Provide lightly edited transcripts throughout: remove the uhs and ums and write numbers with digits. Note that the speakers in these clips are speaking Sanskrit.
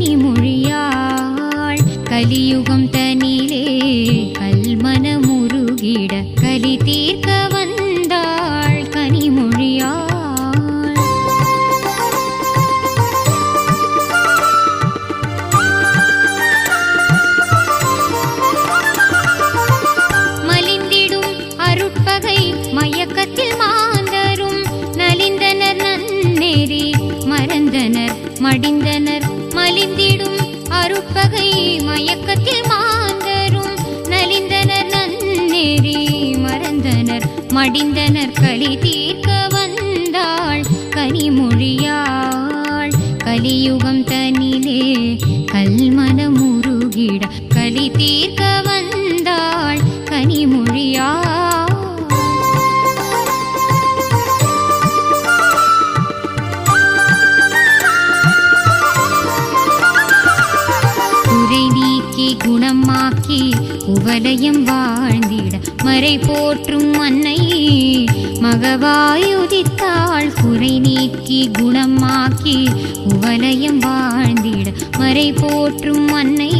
கனிமொழியாள் கலியுகம் தனிலே கல்மனமுருகிட கலி தீர்க்க வந்தாள் கனிமொழியாள். மலிந்திடும் அருட்பகை மயக்கத்தில் மாந்தரும் நலிந்தனர் நன்னெறி மறந்தனர் மடிந்தனர். மலிந்திடும் அருட்பகை மயக்கத்தில் மாந்தரும் நலிந்தனர் நன்னெறி மறந்தனர் மடிந்தனர். கலி தீர்க்க வந்தாள் கனிமொழியாள் கலியுகம் தனிலே கல்மனமுருகிட கலி தீர்க்க வந்தாள் கனிமொழியாள். குறை நீக்கி குணமாக்கி குவலயம் வாழ்ந்திட மறை போற்றும் அன்னை மகவாயுதித்தாள். குறை நீக்கி குணமாக்கி குவலயம் வாழ்ந்திட மறை போற்றும் அன்னை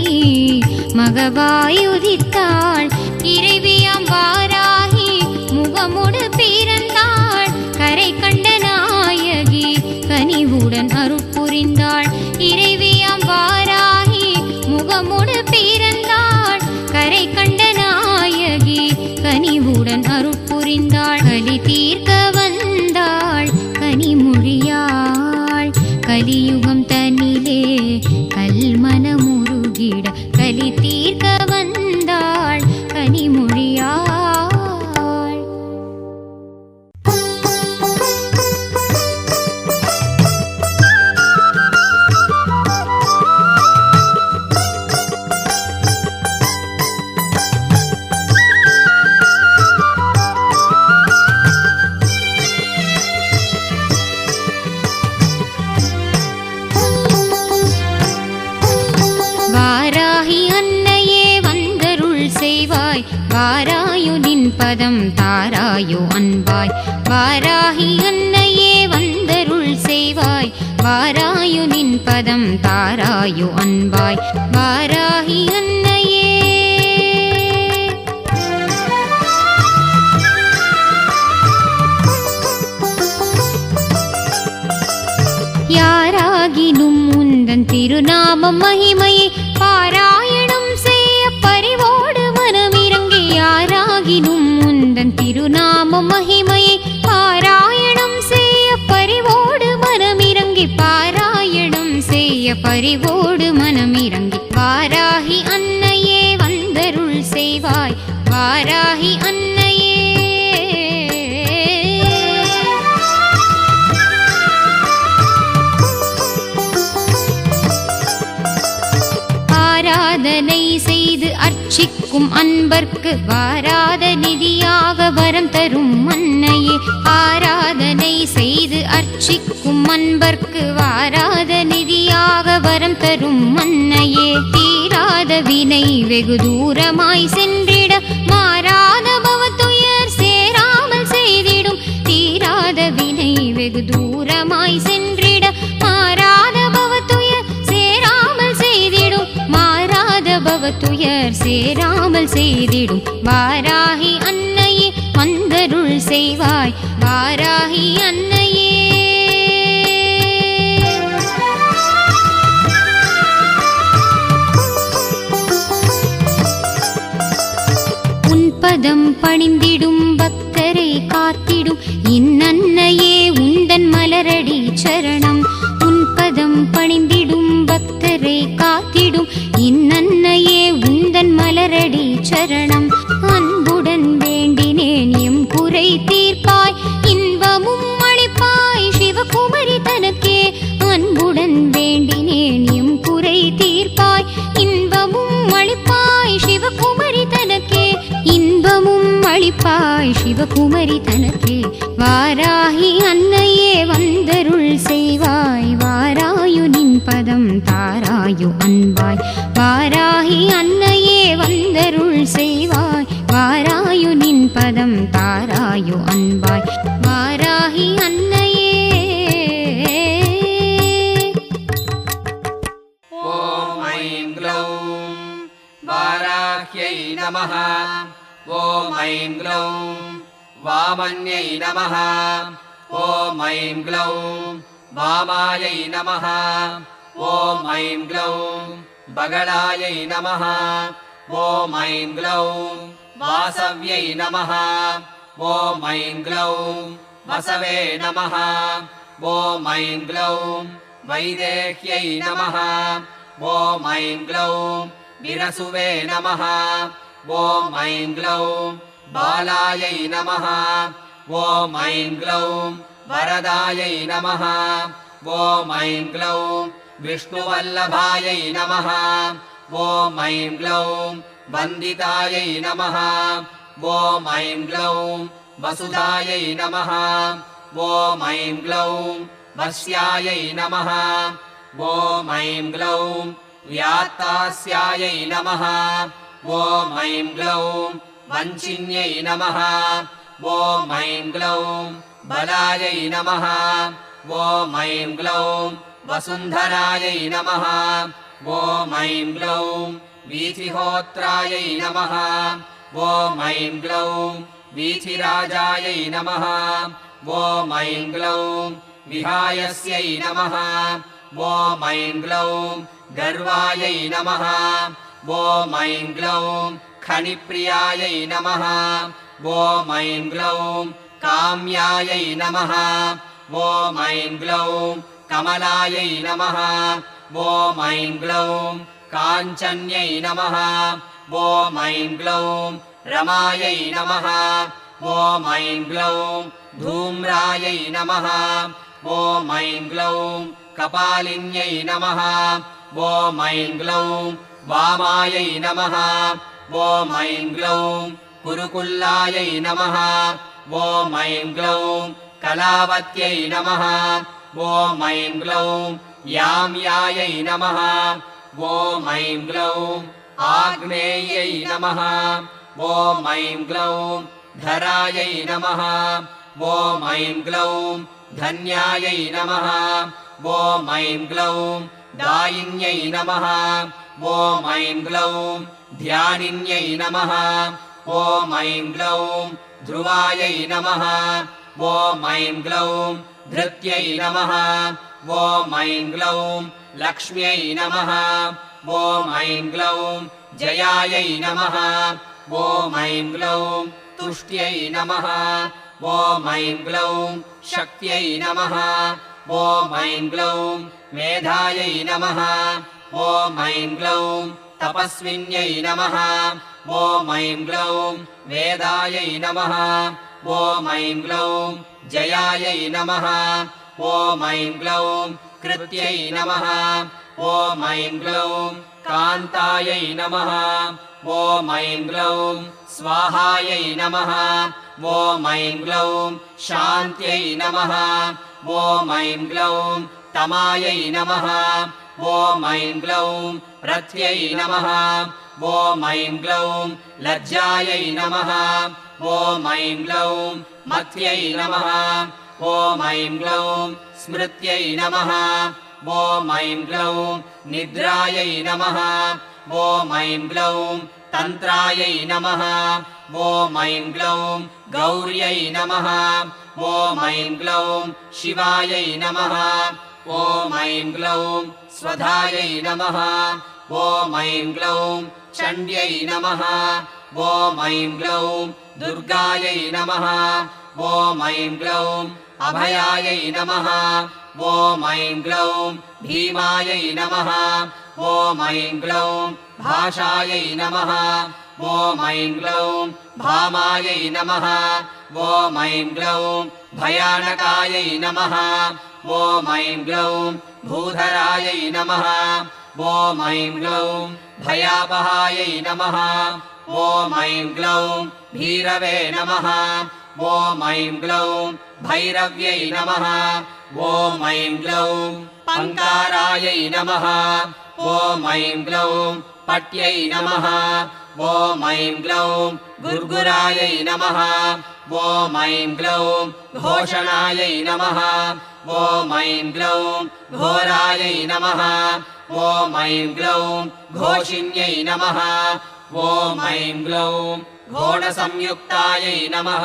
மகவாயுதித்தாள். இறைவியாம் வாராகி முகமுடு பிறந்தாள் கரை கண்ட நாயகி கனிவுடன் அருட்புரிந்தாள். இறைவியாம் வாராகி முகமுடு பிறந்தாள் கரை கண்ட நாயகி கனிவுடன் அருட்புரிந்தாள். கலி தீர்க்க வந்தாள் கனிமொழியாள் கலியுகம் தனிலே கல்மனமுருகிட கலி தீர்க்க வந்தாள் கனிமொழியாள். வாராயு நின் பதம் தாராயோ அன்பாய். வாராகி அன்னையே வந்தருள் செய்வாய் வாராயு நின் பதம் தாராயோ அன்பாய். வாராகி அன்னையே யாராகினும் உந்தன் திருநாமம் மகிமையை பாராயணம் செய்ய பரிவோடு மனமிறங்கி. யாராகினும் உந்தன் திருநாமம் மகிமையை பாராயணம் செய்ய பரிவோடு மனமிறங்கி. பாராயணம் செய்ய பரிவோடு மனமிறங்கி. வாராகி அன்னையே வந்தருள் செய்வாய் வாராகி அன்னையே. ஆராதனை செய்து அர்ச்சிக்கும் அன்பர்க்கு வாராத நிதியாக வரம் தரும் அன்னையே. ஆராதனை செய்து அர்ச்சிக்கும் அன்பர்க்கு வாராத நிதியாக வரம் தரும் அன்னையே. தீராத வினை வெகு தூரமாய் சென்றிட மாறாத பவத்துயர் சேராமல் செய்திடும். தீராத வினை வெகு தூரமாய் சென்றிட மாறாத பவத்துயர் சேராமல் செய்திடும். மாறாத பவத்துயர் சேராமல் செய்திடும். வாராகி அன்னையே வந்தருள் செய்வாய் வாராகி அன்னையே. பதம் பணிந்திடும் பக்தரை காத்திடும் இன்னன்னையே உந்தன் மலரடி சரணம். உன் பதம் பணிந்திடும் பக்தரை காத்திடும் இன்னன்னையே உந்தன் மலரடி சரணம். அன்புடன் வேண்டினேன் எம் குறை தீர்ப்பாய் இன்பமும் அளிப்பாய் சிவகுமரி தனக்கே. அன்புடன் வேண்டினேன் எம் குறை தீர்ப்பாய் இன்பமும் அளிப்பாய் சிவகுமரி தனக்கே. இன்பமும் அளிப்பாய் சிவகுமரி தனக்கே. வாராகி அன்னையே வந்தருள் செய்வாய் வாராயு நின் பதம் தாராயு அன்பாய். வாராகி அன்னையே வந்தருள் செய்வாய் வாராயு நின் பதம் தாராயு அன்பாய். வாராகி அன்னையே. वाराह्यै नमः ॐ ऐं ग्लौं वामन्यै नमः ॐ ऐं ग्लौं वामायै नमः ॐ ऐं ग्लौं बगलायै नमः ॐ ऐं ग्लौं वासव्यै नमः ॐ ऐं ग्लौं वसवे नमः ॐ ऐं ग्लौं वैदेह्यै नमः ॐ ऐं ग्लौं विरसुवे नमः ॐ ऐं ग्लौं बालायै नमः ॐ ऐं ग्लौं वरदायै नमः ॐ ऐं ग्लौं विष्णुवल्लभायै नमः ॐ ऐं ग्लौं वन्दितायै नमः ॐ ऐं ग्लौं वसुधायै नमः ॐ ऐं ग्लौं वस्यायै नमः ॐ ऐं ग्लौं व्यात्तास्यायै नमः ॐ ऐं ग्लौं वञ्चिन्यै नमः ॐ ऐं ग्लौं बलायै नमः ॐ ऐं ग्लौं वसुन्धरायै नमः ॐ ऐं ग्लौं वीथिहोत्रायै नमः ॐ ऐं ग्लौं वीथिराजायै नमः ॐ ऐं ग्लौं विहायस्यै नमः ॐ ऐं ग्लौं गर्वायै नमः ॐ ऐं ग्लौं खनिप्रियायै नमः ॐ ऐं ग्लौं काम्यायै नमः ॐ ऐं ग्लौं कमलायै नमः ॐ ऐं ग्लौं काञ्चन्यै नमः ॐ ऐं ग्लौं रमायै नमः ॐ ऐं ग्लौं धूम्रायै नमः ॐ ऐं ग्लौं कपालिन्यै नमः ॐ ऐं ग्लौं वामायै नमः ॐ ऐं ग्लौं कुरुकुल्लायै नमः ॐ ऐं ग्लौं कलावत्यै नमः ॐ ऐं ग्लौं याम्यायै नमः ॐ ऐं ग्लौं आग्नेयै नमः ॐ ऐं ग्लौं धरायै नमः ॐ ऐं ग्लौं धन्यायै नमः ॐ ऐं ग्लौं दायिन्यै नमः ॐ ऐं ग्लौं ध्यानिन्यै नमः ॐ ऐं ग्लौं ध्रुवायै नमः ॐ ऐं ग्लौं धृत्यै नमः ॐ ऐं ग्लौं लक्ष्म्यै नमः ॐ ऐं ग्लौं जयायै नमः ॐ ऐं ग्लौं तुष्ट्यै नमः ॐ ऐं ग्लौं शक्त्यै नमः ॐ ऐं ग्लौं मेधायै नमः ॐ ऐं ग्लौं तपस्विन्यै नमः ॐ ऐं ग्लौं वेदायै नमः ॐ ऐं ग्लौं जयायै नमः ॐ ऐं ग्लौं कृत्यै नमः ॐ ऐं ग्लौं कान्तायै नमः ॐ ऐं ग्लौं स्वाहायै नमः ॐ ऐं ग्लौं शान्त्यै नमः ॐ ऐं ग्लौं तमायै नमः ॐ ऐं ग्लौं रथ्यै नमः ॐ ऐं ग्लौं लज्जायै नमः ॐ ऐं ग्लौं मत्यै नमः ॐ ऐं ग्लौं स्मृत्यै नमः ॐ ऐं ग्लौं निद्रायै नमः ॐ ऐं ग्लौं तन्त्रायै नमः ॐ ऐं ग्लौं गौर्यै नमः ॐ ऐं ग्लौं शिवायै नमः ॐ ऐं ग्लौं स्वधायै नमः ॐ ऐं ग्लौं चण्ड्यै नमः ॐ ऐं ग्लौं दुर्गायै नमः ॐ ऐं ग्लौं अभयायै नमः ॐ ऐं ग्लौं भीमायै नमः ॐ ऐं ग्लौं भाषायै नमः ॐ ऐं ग्लौं भामायै नमः ॐ ऐं ग्लौं भयानकायै नमः ॐ ऐं ग्लौं भूधरायै नमः ॐ ऐं ग्लौं भयापहायै नमः ॐ ऐं ग्लौं भीरवे नमः ॐ ऐं ग्लौं भैरव्यै नमः ॐ ऐं ग्लौं पङ्कारायै नमः ॐ ऐं ग्लौं पट्यै नमः ॐ ऐं ग्लौं गुर्गुरायै नमः ॐ ऐं ग्लौं घोषणायै नमः ॐ ऐं ग्लौं घोरायै नमः ॐ ऐं ग्लौं घोषिण्यै नमः ॐ ऐं ग्लौं घोणसंयुक्तायै नमः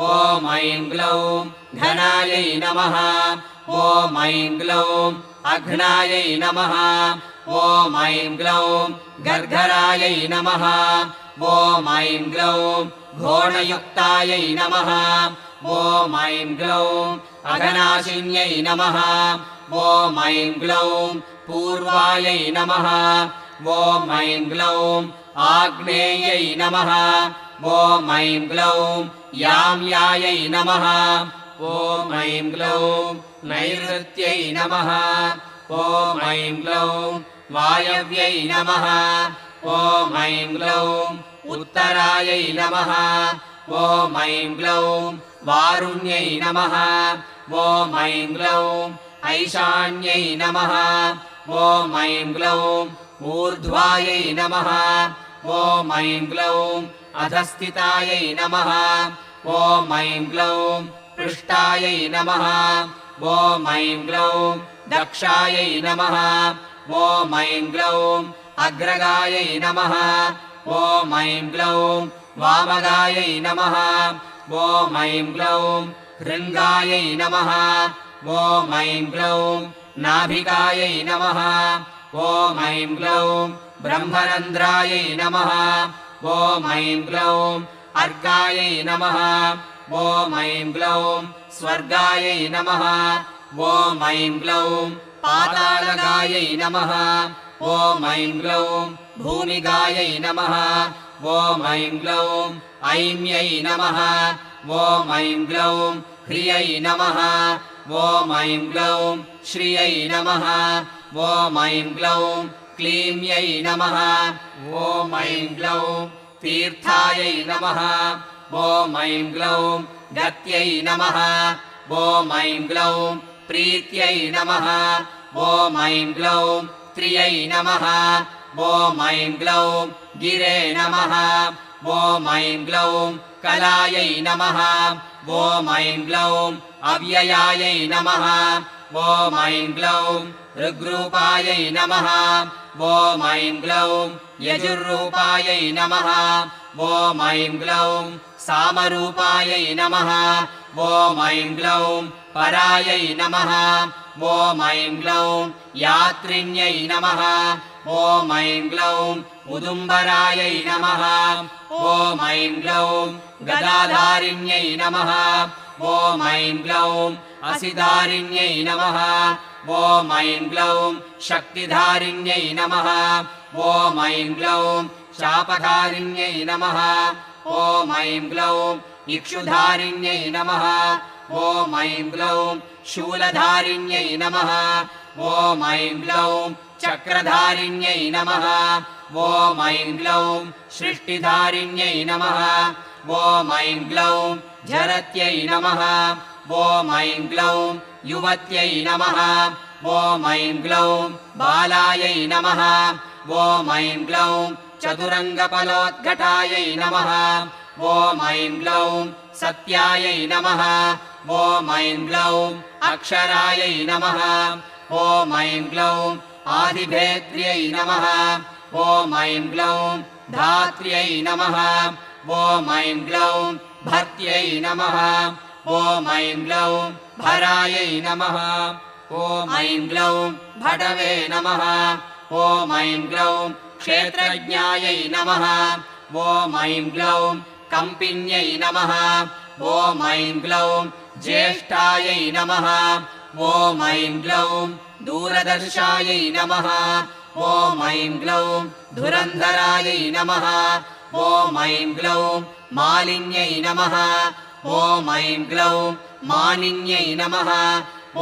ॐ ऐं ग्लौं घनायै नमः ॐ ऐं ग्लौं अघ्नायै नमः ॐ ऐं ग्लौं गर्गरायै नमः ॐ ऐं ग्लौं घोणयुक्तायै नमः ॐ ऐं ग्लौं अघनाशिन्यै नमः ॐ ऐं ग्लौं पूर्वायै नमः ॐ ऐं ग्लौं आग्नेयै नमः ॐ ऐं ग्लौं याम्यायै नमः ॐ ऐं ग्लौं नैऋत्यै नमः ॐ ऐं ग्लौं वायव्यै नमः ॐ ऐं ग्लौं उत्तरायै नमः ॐ ऐं ग्लौं वारुण्यै नमः ॐ ऐं ग्लौं ऐशान्यै नमः ॐ ऐं ग्लौं ऊर्ध्वायै नमः ॐ ऐं ग्लौं अधस्थितायै नमः ॐ ऐं ग्लौं पृष्ठायै नमः ॐ ऐं ग्लौं दक्षायै नमः ॐ ऐं ग्लौं अग्रगायै नमः ॐ ऐं ग्लौं वामगायै नमः ॐ ऐं ग्लौं हृङ्गायै नमः ॐ ऐं ग्लौं नाभिकायै नमः ॐ ऐं ग्लौं ब्रह्मरन्ध्रायै नमः ॐ ऐं ग्लौं अर्कायै नमः ॐ ऐं ग्लौं स्वर्गायै नमः ॐ ऐं ग्लौं पातालगायै नमः ॐ ऐं ग्लौं भूमिगायै नमः ॐ ऐं ग्लौं ऐम्यै नमः ॐ ऐं ग्लौं ह्रियै नमः ॐ ऐं ग्लौं श्रियै नमः ॐ ऐं ग्लौं क्लीम्यै नमः ॐ ऐं ग्लौं तीर्थायै नमः ॐ ऐं ग्लौं गत्यै नमः ॐ ऐं ग्लौं प्रीत्यै नमः ॐ ऐं ग्लौं त्रियै नमः ॐ ऐं ग्लौं गिरे नमः ॐ ऐं ग्लौं कलायै नमः ॐ ऐं ग्लौं अव्ययायै नमः ॐ ऐं ग्लौं ऋग्रूपायै नमः ॐ ऐं ग्लौं यजुर्रूपायै नमः ॐ ऐं ग्लौं सामरूपायै नमः ॐ ऐं ग्लौं परायै नमः ॐ ऐं ग्लौं यात्रिण्यै नमः ॐ ऐं ग्लौं उदुम्बरायै नमः ॐ ऐं ग्लौं गदाधारिण्यै नमः ॐ ऐं ग्लौं असिधारिण्यै नमः ॐ ऐं ग्लौं शक्तिधारिण्यै नमः ॐ ऐं ग्लौं शापधारिण्यै नमः ॐ ऐं ग्लौं इक्षुधारिण्यै नमः ॐ ऐं ग्लौं शूलधारिण्यै नमः ॐ ऐं ग्लौं चक्रधारिण्यै नमः ॐ ऐं ग्लौं सृष्टिधारिण्यै नमः ॐ ऐं ग्लौं झरत्यै नमः ॐ ऐं ग्लौं युवत्यै नमः ॐ ऐं ग्लौं बालायै नमः ॐ ऐं ग्लौं चतुरङ्गफलोद्घटायै नमः ॐ ऐं ग्लौं सत्यायै नमः ॐ ऐं ग्लौं अक्षरायै नमः ॐ ऐं ग्लौं आदिभेद्र्यै नमः ॐ ऐं ग्लौं धात्र्यै नमः ॐ ऐं ग्लौं भर्त्यै नमः ॐ ऐं ग्लौं भरायै नमः ॐ ऐं ग्लौं भटवे नमः ॐ ऐं ग्लौं क्षेत्रज्ञायै नमः ॐ ऐं ग्लौं कम्पिन्यै नमः ॐ ऐं ग्लौं ज्येष्ठायै नमः ॐ ऐं ग्लौं दूरदर्शायै नमः ॐ ऐं ग्लौं धुरन्धरायै नमः ॐ ऐं ग्लौं मालिन्यै नमः ॐ ऐं ग्लौं मानिन्यै नमः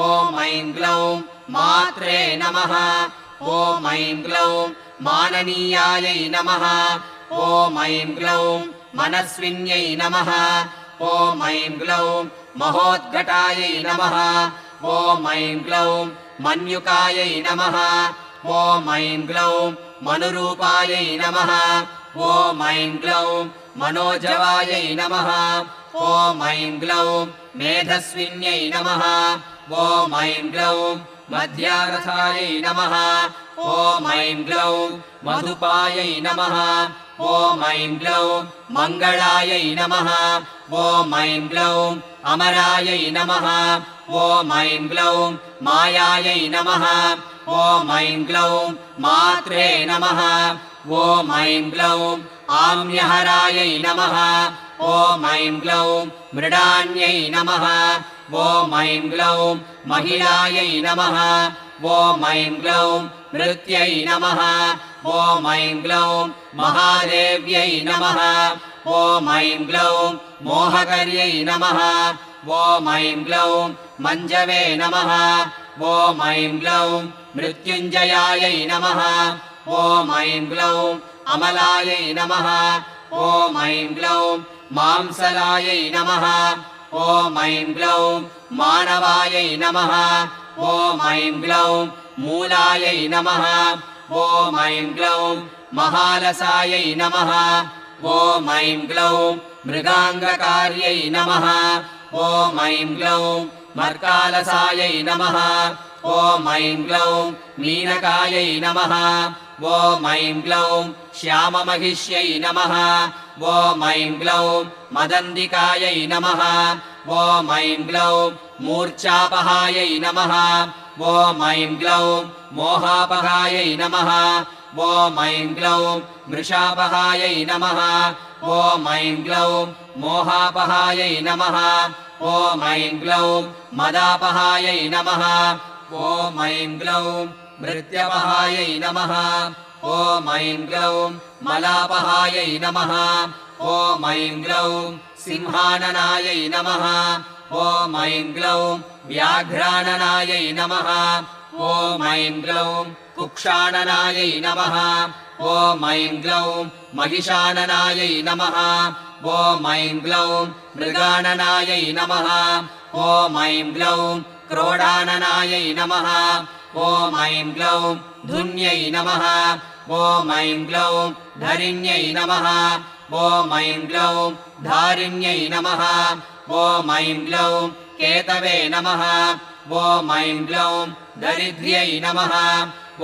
ॐ ऐं ग्लौं मात्रे नमः ॐ ऐं ग्लौं माननीयायै नमः ॐ ऐं ग्लौं मनस्विन्यै नमः ॐ ऐं ग्लौं महोद्घटायै नमः ॐ ऐं ग्लौं मन्युकायै नमः ॐ ऐं ग्लौं मनुरूपायै नमः ॐ ऐं ग्लौं मनोजवायै नमः ॐ ऐं ग्लौं मेधस्विन्यै नमः ॐ ऐं ग्लौं मध्यारथायै नमः ॐ ऐं ग्लौं मधुपायै नमः ॐ ऐं ग्लौं मङ्गलायै नमः ॐ ऐं ग्लौं अमरायै नमः ॐ ऐं ग्लौं मायायै नमः ॐ ऐं ग्लौं मात्रे नमः ॐ ऐं ग्लौं आम्यहरायै नमः ॐ ऐं ग्लौं मृडान्यै नमः ॐ ऐं ग्लौं महिलायै नमः ॐ ऐं ग्लौं मृत्यै नमः ॐ ऐं ग्लौं महादेव्यै नमः ॐ ऐं ग्लौं मोहकर्यै नमः ॐ ऐं ग्लौं मञ्जवे नमः ॐ ऐं ग्लौं मृत्युञ्जयायै नमः ॐ ऐं ग्लौं अमलायै नमः ॐ ऐं ग्लौं मांसलायै नमः ॐ ऐं ग्लौं मानवायै नमः ॐ ऐं ग्लौं मूलायै नमः ॐ ऐं ग्लौं महालसायै नमः ॐ ऐं ग्लौं मृगाङ्गकार्यै नमः ॐ ऐं ग्लौं मर्कालसायै नमः ॐ ऐं ग्लौं मीनकायै नमः ॐ ऐं ग्लौं श्याममहिष्यै नमः ॐ ऐं ग्लौं मदन्दिकायै नमः ॐ ऐं ग्लौं मूर्च्छापहायै नमः ॐ ऐं ग्लौं मोहापहायै नमः ॐ ऐं ग्लौं मृषापहायै नमः ॐ ऐं ग्लौं मोहापहायै नमः ॐ ऐं ग्लौं मदापहायै नमः ॐ ऐं ग्लौं मृत्यपहायै नमः ॐ ऐं ग्लौं मलापहायै नमः ॐ ऐं ग्लौं सिंहाननायै नमः ॐ ऐं ग्लौं व्याघ्राननायै नमः ॐ ऐं ग्लौं कुक्षाणनायै नमः ॐ ऐं ग्लौं महिषाननायै नमः ॐ ऐं ग्लौं मृगाननायै नमः ॐ ऐं ग्लौं क्रोडाननायै नमः ॐ ऐं ग्लौं धुन्यै नमः ॐ ऐं ग्लौं धरिण्यै नमः ॐ ऐं ग्लौं धारिण्यै नमः ॐ ऐं ग्लौं केतवे नमः ॐ ऐं ग्लौं दरिद्र्यै नमः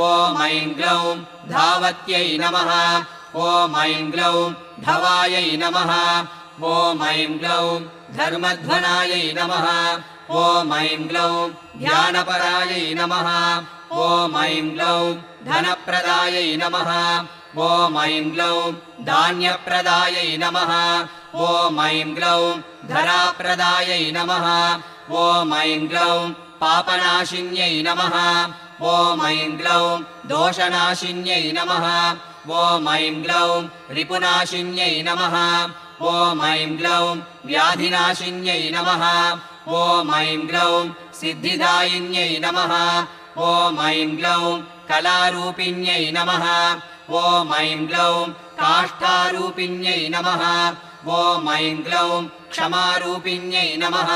ॐ ऐं ग्लौं धावत्यै नमः ॐ ऐं ग्लौं धवायै नमः ॐ ऐं ग्लौं धर्मध्वनायै नमः ॐ ऐं ग्लौं ध्यानपरायै नमः ॐ ऐं ग्लौं धनप्रदायै नमः ॐ ऐं ग्लौं धान्यप्रदायै नमः ॐ ऐं ग्लौं धराप्रदायै नमः ॐ ऐं ग्लौं पापनाशिन्यै नमः ॐ ऐं ग्लौं दोषनाशिन्यै नमः ॐ ऐं ग्लौं रिपुनाशिन्यै नमः ॐ ऐं ग्लौं व्याधिनाशिन्यै नमः ॐ ऐं ग्लौं सिद्धिदायिन्यै नमः ॐ ऐं ग्लौं कलारूपिण्यै नमः ॐ ऐं ग्लौं काष्ठारूपिण्यै नमः ॐ ऐं ग्लौं क्षमारूपिण्यै नमः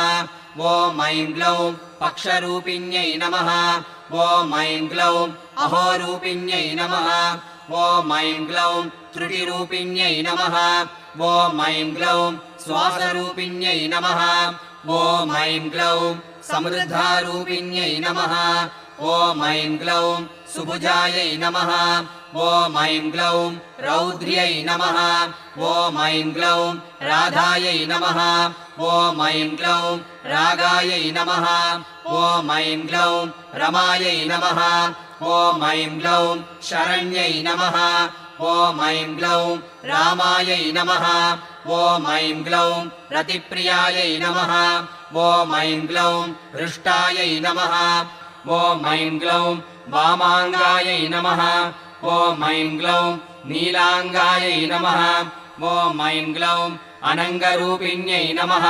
ॐ ऐं ग्लौं पक्षरूपिण्यै नमः ॐ ऐं ग्लौं अहोरूपिण्यै नमः ॐ ऐं ग्लौं त्रुटिरूपिण्यै नमः ॐ ऐं ग्लौं श्वासरूपिण्यै नमः ॐ ऐं ग्लौं समृद्धारूपिण्यै नमः ॐ ऐं ग्लौं सुभुजायै नमः ॐ ऐं ग्लौं रौद्र्यै नमः ॐ ऐं ग्लौं राधायै नमः ॐ ऐं ग्लौं रागायै नमः ॐ ऐं ग्लौं रमायै नमः ॐ ऐं ग्लौं शरण्यै नमः ॐ ऐं ग्लौं रामायै नमः ॐ ऐं ग्लौं रतिप्रियायै नमः ॐ ऐं ग्लौं हृष्टायै नमः ॐ ऐं ग्लौं वामाङ्गायै नमः ॐ ऐं ग्लौं नीलाङ्गायै नमः ॐ ऐं ग्लौं अनङ्गरूपिण्यै नमः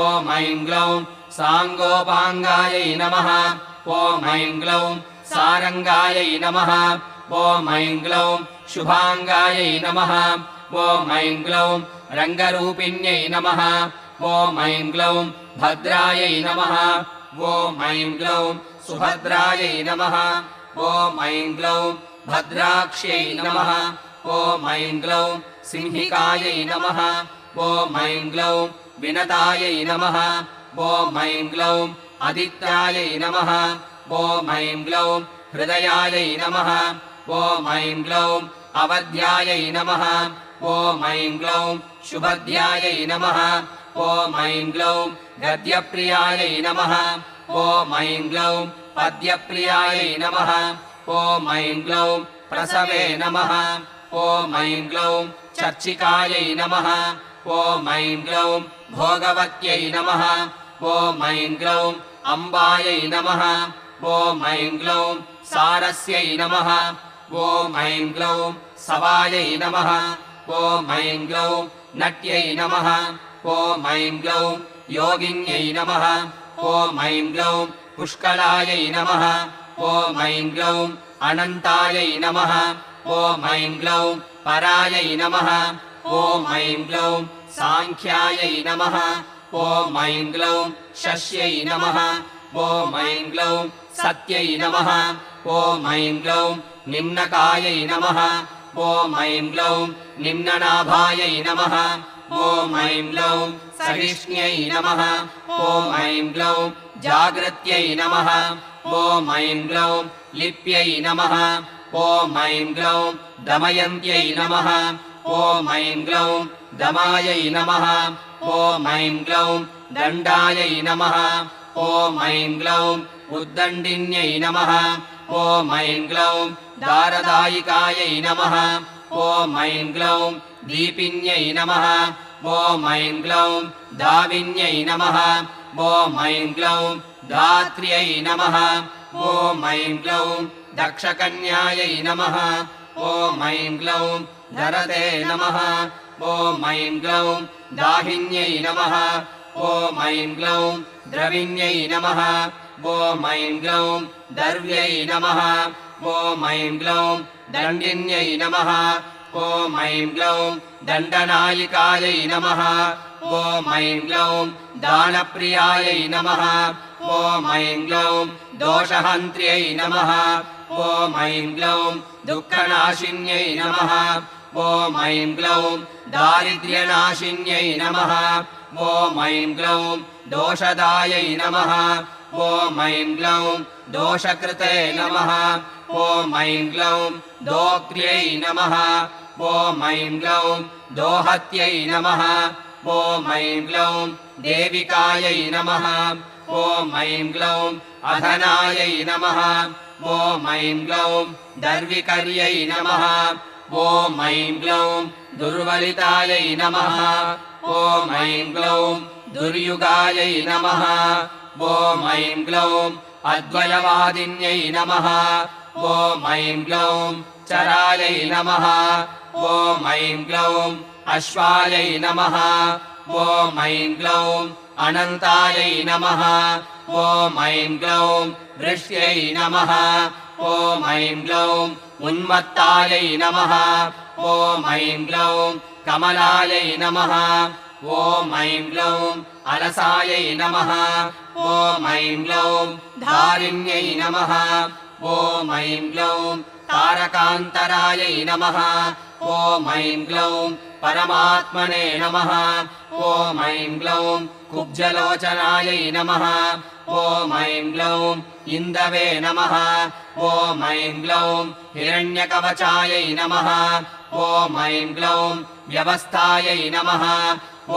ॐ ऐं ग्लौं साङ्गोपाङ्गायै नमः ॐ ऐं ग्लौं सारङ्गायै नमः ॐ ऐं ग्लौं शुभाङ्गायै नमः ॐ ऐं ग्लौं रङ्गरूपिण्यै नमः ॐ ऐं ग्लौं भद्रायै नमः ॐ ऐं ग्लौं सुभद्रायै नमः ॐ ऐं ग्लौं भद्राक्ष्यै नमः ॐ ऐं ग्लौं सिंहिकायै नमः ॐ ऐं ग्लौं विनतायै नमः ॐ ऐं ग्लौं आदित्यायै नमः ॐ ऐं ग्लौं हृदयायै नमः ॐ ऐं ग्लौं अवध्यायै नमः ॐ ऐं ग्लौं शुभध्यायै नमः ॐ ऐं ग्लौं गद्यप्रियायै नमः ॐ ऐं ग्लौं पद्यप्रियायै नमः ॐ ऐं ग्लौं प्रसवे नमः ॐ ऐं ग्लौं चर्चिकायै नमः ॐ ऐं ग्लौं भोगवत्यै नमः ॐ ऐं ग्लौं अम्बायै नमः ॐ ऐं ग्लौं सारस्यै नमः ॐ ऐं ग्लौं सवायै नमः ॐ ऐं ग्लौं नट्यै नमः ॐ ऐं ग्लौं योगिन्यै नमः ॐ ऐं ग्लौं पुष्कलायै नमः ॐ ऐं ग्लौं अनन्तायै नमः ॐ ऐं ग्लौं परायै नमः ॐ ऐं ग्लौं साङ्ख्यायै नमः ॐ ऐं ग्लौं शस्यै नमः ॐ ऐं ग्लौं सत्यै नमः ॐ ऐं ग्लौं निम्नकायै नमः ॐ ऐं ग्लौं निम्ननाभायै नमः ॐ ऐं ग्लौं सहिष्ण्यै नमः ॐ ऐं ग्लौं जागृत्यै नमः ॐ ऐं ग्लौं लिप्यै नमः ॐ ऐं ग्लौं दमयन्त्यै नमः ॐ ऐं ग्लौं दमायै नमः ॐ ऐं ग्लौं दण्डायै नमः ॐ ऐं ग्लौं उद्दण्डिन्यै नमः ॐ ऐं ग्लौं दारदायिकायै नमः ॐ ऐं ग्लौं दीपिन्यै नमः ॐ ऐं ग्लौं दाविन्यै नमः ॐ ऐं ग्लौं धात्र्यै नमः ॐ ऐं ग्लौं दक्षकन्यायै नमः ॐ ऐं ग्लौं धरते नमः ॐ ऐं ग्लौं दाहिन्यै नमः ॐ ऐं ग्लौं द्रविण्यै नमः ॐ ऐं ग्लौं दर्व्यै नमः ॐ ऐं ग्लौं दण्डिन्यै नमः ॐ ऐं ग्लौं दण्डनायिकायै नमः ॐ ऐं ग्लौं दानप्रियायै नमः ॐ ऐं ग्लौं दोषहन्त्र्यै नमः ॐ ऐं ग्लौं दुःखनाशिन्यै नमः ॐ ऐं ग्लौं दारिद्र्यनाशिन्यै नमः ॐ ऐं ग्लौं दोषदायै नमः ॐ ऐं ग्लौं दोषकृते नमः ॐ ऐं ग्लौं दोक्त्र्यै नमः ॐ ऐं ग्लौं दोहत्यै नमः ॐ ऐं ग्लौं देविकायै नमः ॐ ऐं ग्लौं अधनायै नमः ॐ ऐं ग्लौं दर्विकर्यै नमः ॐ ऐं ग्लौं दुर्वलितायै नमः ॐ ऐं ग्लौं दुर्युगायै नमः ॐ ऐं ग्लौं अद्वयवादिन्यै नमः ॐ ऐं ग्लौं चरायै नमः ॐ ऐं ग्लौं अश्वायै नमः ॐ ऐं ग्लौं अनन्तायै नमः ॐ ऐं ग्लौं वृष्ट्यै नमः ॐ ऐं ग्लौं उन्मत्तायै नमः ॐ ऐं ग्लौं कमलायै नमः ॐ ऐं ग्लौं अलसायै नमः ॐ ऐं ग्लौं धारिण्यै नमः ॐ ऐं ग्लौं तारकान्तरायै नमः ॐ ऐं ग्लौं परमात्मने नमः ॐ ऐं ग्लौं कुब्जलोचनायै नमः ॐ ऐं ग्लौं इन्दवे नमः ॐ ऐं ग्लौं हिरण्यकवचायै नमः ॐ ऐं ग्लौं व्यवस्थायै नमः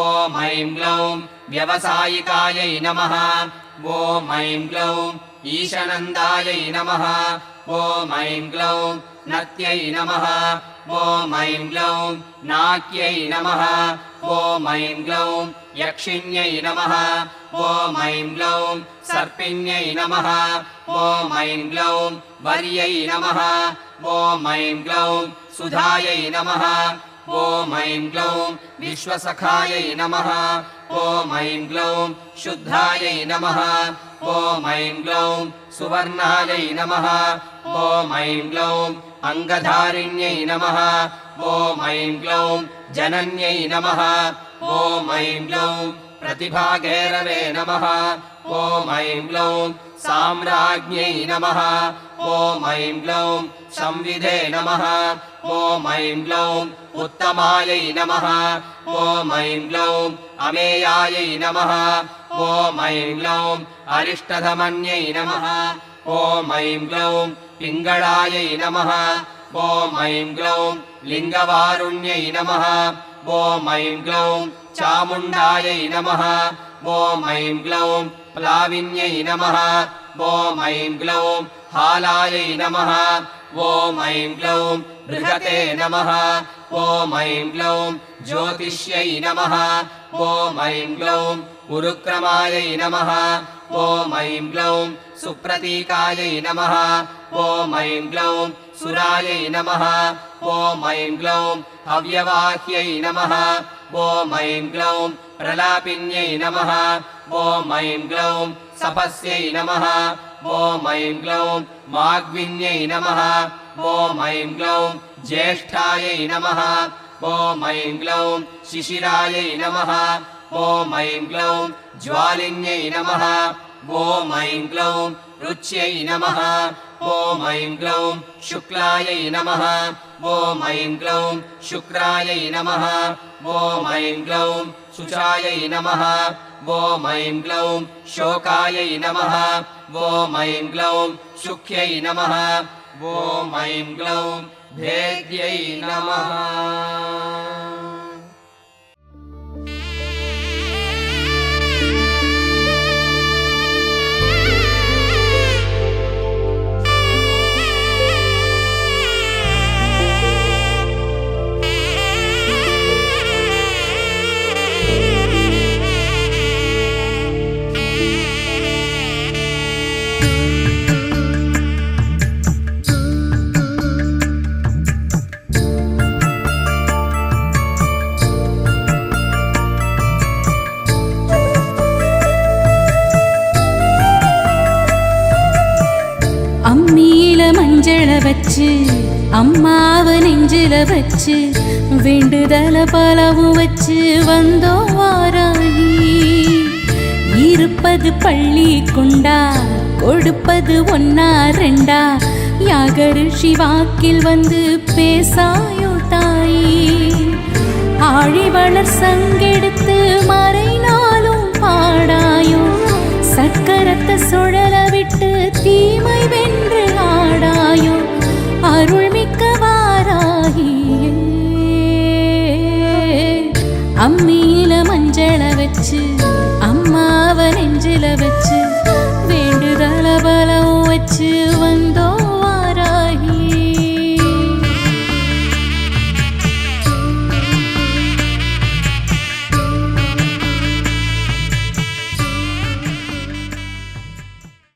ॐ ऐं ग्लौं व्यवसायिकायै नमः ॐ ऐं ग्लौं ईशनन्दायै नमः ॐ ऐं ग्लौं नत्यै नमः ॐ ऐं ग्लौं नाक्यै नमः ॐ ऐं ग्लौं यक्षिण्यै नमः ॐ ऐं ग्लौं सर्पिण्यै नमः ॐ ऐं ग्लौं वर्यै नमः ॐ ऐं ग्लौं सुधायै नमः ॐ ऐं ग्लौं विश्वसखायै नमः ॐ ऐं ग्लौं शुद्धायै नमः ॐ ऐं ग्लौं सुवर्णायै नमः ॐ ऐं ग्लौं अङ्गधारिण्यै नमः ॐ ऐं ग्लौं जनन्यै नमः ॐ ऐं ग्लौं प्रतिभागैरवे नमः ॐ ऐं ग्लौं साम्राज्ञै नमः ॐ ऐं ग्लौं संविधे नमः ॐ ऐं ग्लौं उत्तमायै नमः ॐ ऐं ग्लौं अमेयायै नमः ॐ ऐं ग्लौं अरिष्टधमन्यै नमः ॐ ऐं ग्लौं पिङ्गळायै नमः ॐ ऐं ग्लौं लिङ्गवारुण्यै नमः ॐ ऐं ग्लौं चामुण्डायै नमः ॐ ऐं ग्लौं प्लाविन्यै नमः ॐ ऐं ग्लौं हालायै नमः ॐ ऐं ग्लौं बृहते नमः ॐ ऐं ग्लौं ज्योतिष्यै नमः ॐ ऐं ग्लौं उरुक्रमायै नमः ॐ ऐं ग्लौं सुप्रतीकायै नमः ॐ ऐं ग्लौं सुरायै नमः ॐ ऐं ग्लौं हव्यवाह्यै नमः ॐ ऐं ग्लौं प्रलापिन्यै नमः ॐ ऐं ग्लौं सपस्यै नमः ॐ ऐं ग्लौं माग्विन्यै नमः ॐ ऐं ग्लौं ज्येष्ठायै नमः ॐ ऐं ग्लौं शिशिरायै नमः ॐ ऐं ग्लौं ज्वालिन्यै नमः ॐ ऐं ग्लौं रुच्यै नमः ॐ ऐं ग्लौं शुक्लायै नमः ॐ ऐं ग्लौं शुक्रायै नमः ॐ ऐं ग्लौं शुचायै नमः ॐ ऐं ग्लौं शोकायै नमः ॐ ऐं ग्लौं शुक्यै नमः ॐ ऐं ग्लौं भेद्यै नमः மஞ்சள வச்சு அம்மாவ நெஞ்சில வச்சு வேண்டுதல பலவும் வச்சு வந்தோம் வாராகி இருப்பது பள்ளி கொண்டா கொடுப்பது ஒன்னா ரெண்டா யாகரிஷி வாக்கில் வந்து பேசாயோ தாயி ஆழிவளர் சங்கெடுத்து மறைநாளும் பாடாயோ சக்கரத்தை சுழல விட்டு தீமை வென்று ஆடாயோ அருள்